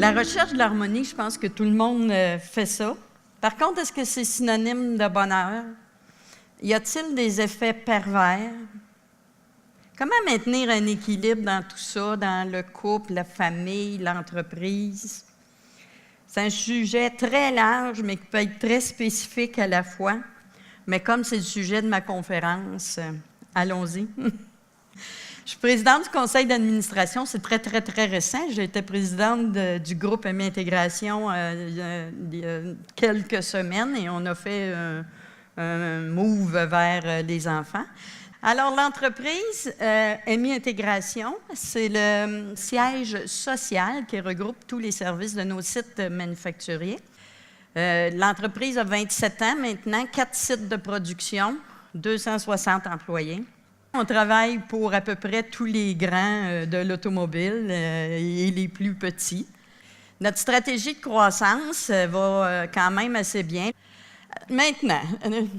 La recherche de l'harmonie, je pense que tout le monde fait ça. Par contre, est-ce que c'est synonyme de bonheur? Y a-t-il des effets pervers? Comment maintenir un équilibre dans tout ça, dans le couple, la famille, l'entreprise? C'est un sujet très large, mais qui peut être très spécifique à la fois. Mais comme c'est le sujet de ma conférence, allons-y. Je suis présidente du conseil d'administration, c'est très, très, très récent. J'ai été présidente du groupe Aimé Intégration il y a quelques semaines et on a fait un move vers les enfants. Alors, l'entreprise Aimé Intégration, c'est le siège social qui regroupe tous les services de nos sites manufacturiers. L'entreprise a 27 ans maintenant, 4 sites de production, 260 employés. On travaille pour à peu près tous les grands de l'automobile et les plus petits. Notre stratégie de croissance va quand même assez bien. Maintenant,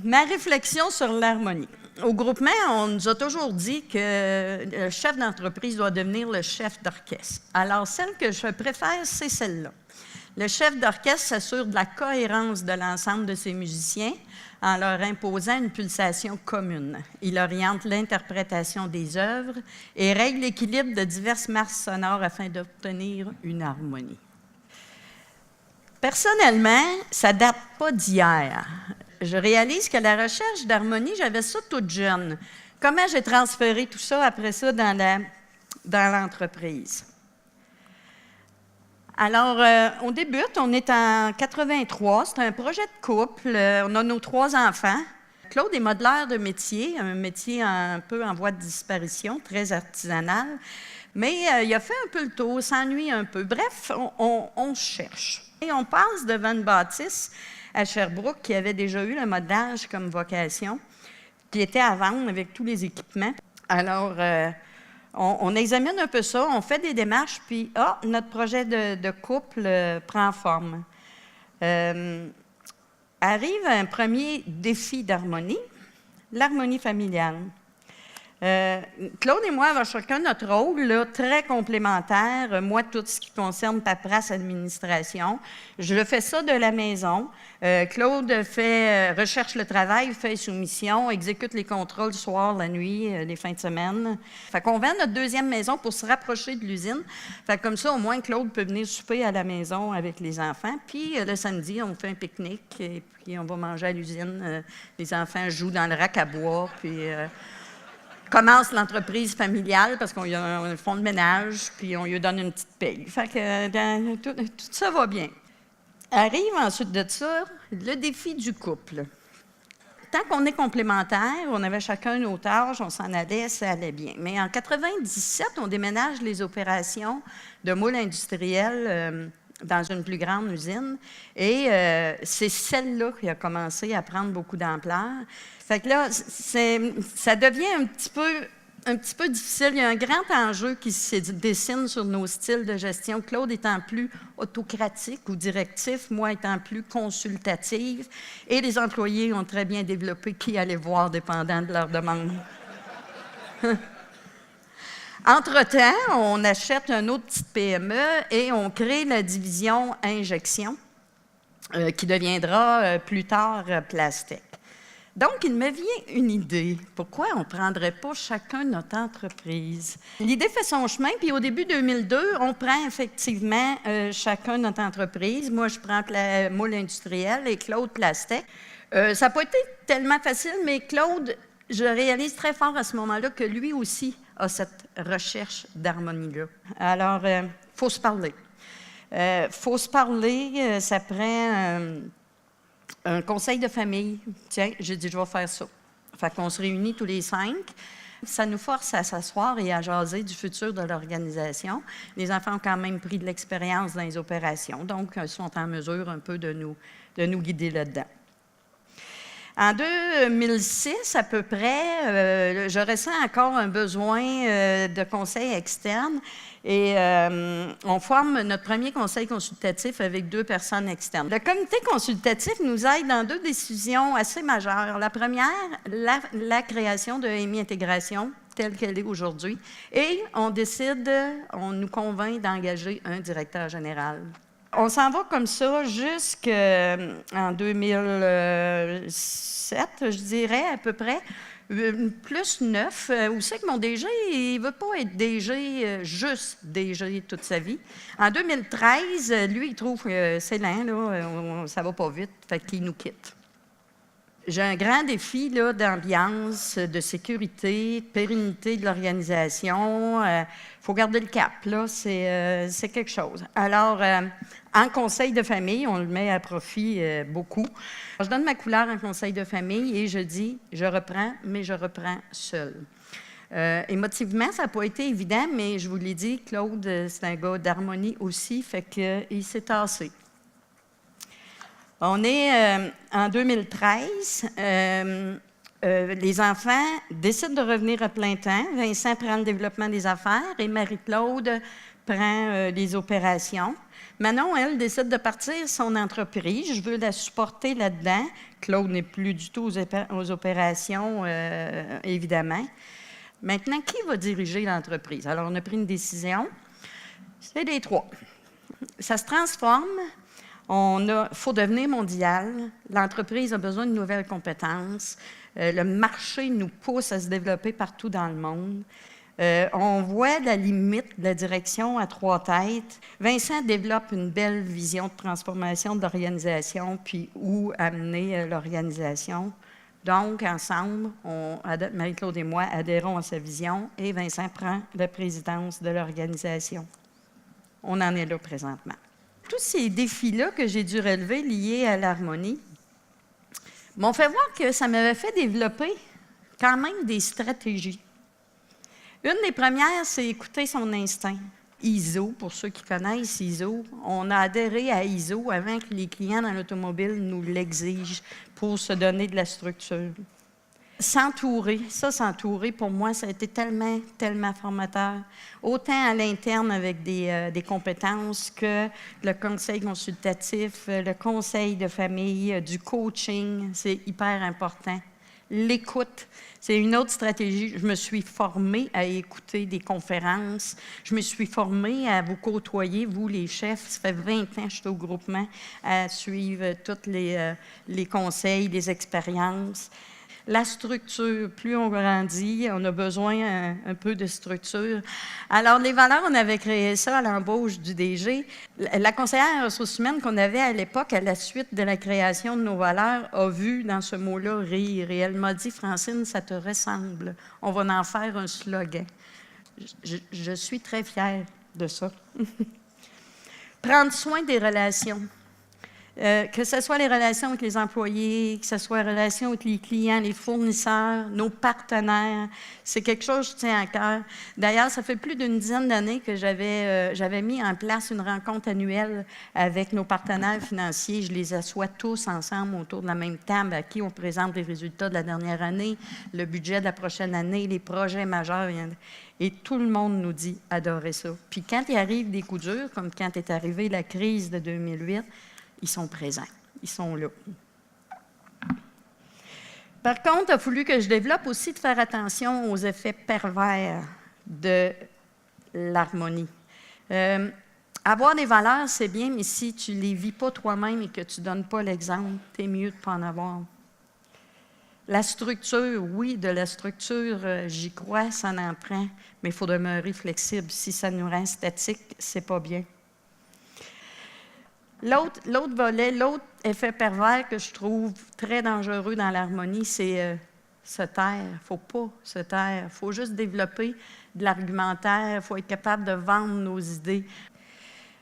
ma réflexion sur l'harmonie. Au groupement, on nous a toujours dit que le chef d'entreprise doit devenir le chef d'orchestre. Alors, celle que je préfère, c'est celle-là. Le chef d'orchestre s'assure de la cohérence de l'ensemble de ses musiciens en leur imposant une pulsation commune. Il oriente l'interprétation des œuvres et règle l'équilibre de diverses masses sonores afin d'obtenir une harmonie. Personnellement, ça ne date pas d'hier. Je réalise que la recherche d'harmonie, j'avais ça toute jeune. Comment j'ai transféré tout ça après ça dans l'entreprise? Alors, on débute, on est en 83, c'est un projet de couple, on a nos 3 enfants. Claude est modelaire de métier, un métier un peu en voie de disparition, très artisanal, mais il a fait un peu le tour, s'ennuie un peu. Bref, on cherche. Et on passe devant une bâtisse à Sherbrooke qui avait déjà eu le modelage comme vocation, qui était à vendre avec tous les équipements. Alors, on examine un peu ça, on fait des démarches, puis notre projet de couple prend forme. Arrive un premier défi d'harmonie, l'harmonie familiale. Claude et moi avons chacun notre rôle, là, très complémentaire. Moi, tout ce qui concerne paperasse, administration, je fais ça de la maison. Claude recherche le travail, fait soumission, exécute les contrôles le soir, la nuit, les fins de semaine. Fait qu'on vend notre deuxième maison pour se rapprocher de l'usine. Fait comme ça, au moins, Claude peut venir souper à la maison avec les enfants. Puis le samedi, on fait un pique-nique et puis on va manger à l'usine. Les enfants jouent dans le rack à bois, puis commence l'entreprise familiale parce qu'on a un fonds de ménage, puis on lui donne une petite paye. Fait que tout ça va bien. Arrive ensuite de ça, le défi du couple. Tant qu'on est complémentaires, on avait chacun nos tâches, on s'en allait, ça allait bien. Mais en 97, on déménage les opérations de moules industriels dans une plus grande usine. Et c'est celle-là qui a commencé à prendre beaucoup d'ampleur. Fait que là, ça devient un petit peu difficile. Il y a un grand enjeu qui se dessine sur nos styles de gestion. Claude étant plus autocratique ou directif, moi étant plus consultative. Et les employés ont très bien développé qui allait voir dépendant de leur demande. Entre-temps, on achète un autre petit PME et on crée la division injection qui deviendra plus tard Plastec. Donc, il me vient une idée. Pourquoi on ne prendrait pas chacun notre entreprise? L'idée fait son chemin, puis au début 2002, on prend effectivement chacun notre entreprise. Moi, je prends Moule Industriel et Claude Plastec. Ça n'a pas été tellement facile, mais Claude, je réalise très fort à ce moment-là que lui aussi a cette recherche d'harmonie-là. Alors, il faut se parler. Ça prend un conseil de famille. Tiens, j'ai dit, je vais faire ça. Fait qu'on se réunit tous les 5. Ça nous force à s'asseoir et à jaser du futur de l'organisation. Les enfants ont quand même pris de l'expérience dans les opérations, donc ils sont en mesure un peu de nous guider là-dedans. En 2006, à peu près, je ressens encore un besoin de conseil externe et on forme notre premier conseil consultatif avec 2 personnes externes. Le comité consultatif nous aide dans 2 décisions assez majeures. La première, la création de Aimé Intégration telle qu'elle est aujourd'hui. Et on décide, on nous convainc d'engager un directeur général. On s'en va comme ça jusqu'en 2007, je dirais, à peu près. Plus 9. Où c'est que mon DG, il ne veut pas être DG, juste DG toute sa vie. En 2013, lui, il trouve que c'est lent, là, ça ne va pas vite, fait qu'il nous quitte. J'ai un grand défi là, d'ambiance, de sécurité, de pérennité de l'organisation. Faut garder le cap, là, c'est quelque chose. Alors, en conseil de famille, on le met à profit beaucoup. Je donne ma couleur en conseil de famille et je dis, je reprends, mais je reprends seul. Émotivement, ça n'a pas été évident, mais je vous l'ai dit, Claude, c'est un gars d'harmonie aussi, fait qu'il s'est tassé. On est en 2013. Les enfants décident de revenir à plein temps. Vincent prend le développement des affaires et Marie-Claude prend les opérations. Manon, elle, décide de partir son entreprise. Je veux la supporter là-dedans. Claude n'est plus du tout aux opérations, évidemment. Maintenant, qui va diriger l'entreprise? Alors, on a pris une décision. C'est les trois. Ça se transforme. Il faut devenir mondial. L'entreprise a besoin de nouvelles compétences. Le marché nous pousse à se développer partout dans le monde. On voit la limite de la direction à 3 têtes. Vincent développe une belle vision de transformation de l'organisation, puis où amener l'organisation. Donc, ensemble, Marie-Claude et moi adhérons à sa vision et Vincent prend la présidence de l'organisation. On en est là présentement. Tous ces défis-là que j'ai dû relever liés à l'harmonie m'ont fait voir que ça m'avait fait développer quand même des stratégies. Une des premières, c'est écouter son instinct. ISO, pour ceux qui connaissent ISO, on a adhéré à ISO avant que les clients dans l'automobile nous l'exigent pour se donner de la structure. S'entourer, pour moi, ça a été tellement, tellement formateur. Autant à l'interne avec des compétences que le conseil consultatif, le conseil de famille, du coaching, c'est hyper important. L'écoute, c'est une autre stratégie. Je me suis formée à écouter des conférences. Je me suis formée à vous côtoyer, vous les chefs. Ça fait 20 ans que je suis au groupement à suivre tous les conseils, les expériences. La structure, plus on grandit, on a besoin un peu de structure. Alors, les valeurs, on avait créé ça à l'embauche du DG. La conseillère ressources humaines qu'on avait à l'époque, à la suite de la création de nos valeurs, a vu dans ce mot-là rire. Et elle m'a dit, Francine, ça te ressemble. On va en faire un slogan. Je suis très fière de ça. Prendre soin des relations. Que ce soit les relations avec les employés, que ce soit les relations avec les clients, les fournisseurs, nos partenaires, c'est quelque chose que je tiens à cœur. D'ailleurs, ça fait plus d'une dizaine d'années que j'avais mis en place une rencontre annuelle avec nos partenaires financiers. Je les assois tous ensemble autour de la même table à qui on présente les résultats de la dernière année, le budget de la prochaine année, les projets majeurs. Et tout le monde nous dit adorer ça. Puis quand il arrive des coups durs, comme quand est arrivée la crise de 2008, ils sont présents, ils sont là. Par contre, il a fallu que je développe aussi de faire attention aux effets pervers de l'harmonie. Avoir des valeurs, c'est bien, mais si tu ne les vis pas toi-même et que tu ne donnes pas l'exemple, c'est mieux de ne pas en avoir. La structure, oui, de la structure, j'y crois, ça en prend, mais il faut demeurer flexible. Si ça nous rend statique, c'est pas bien. L'autre volet, l'autre effet pervers que je trouve très dangereux dans l'harmonie, c'est se taire. Il ne faut pas se taire. Il faut juste développer de l'argumentaire. Il faut être capable de vendre nos idées.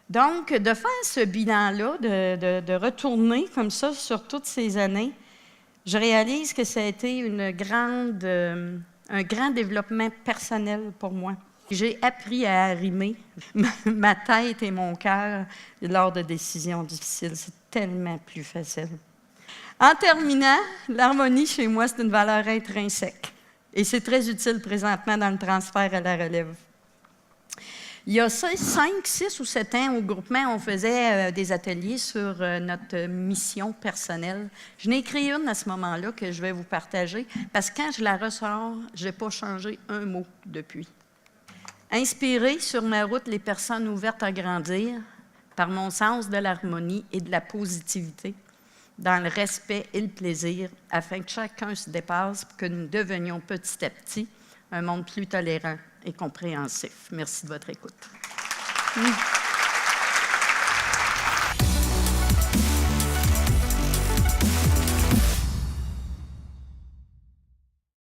Donc, de faire ce bilan-là, de retourner comme ça sur toutes ces années, je réalise que ça a été un grand développement personnel pour moi. J'ai appris à arrimer ma tête et mon cœur lors de décisions difficiles. C'est tellement plus facile. En terminant, l'harmonie, chez moi, c'est une valeur intrinsèque. Et c'est très utile présentement dans le transfert à la relève. Il y a 5, 6 ou 7 ans, au groupement, on faisait des ateliers sur notre mission personnelle. Je n'ai écrit une à ce moment-là que je vais vous partager, parce que quand je la ressors, je n'ai pas changé un mot depuis. Inspirer sur ma route les personnes ouvertes à grandir par mon sens de l'harmonie et de la positivité, dans le respect et le plaisir, afin que chacun se dépasse pour que nous devenions petit à petit un monde plus tolérant et compréhensif. Merci de votre écoute.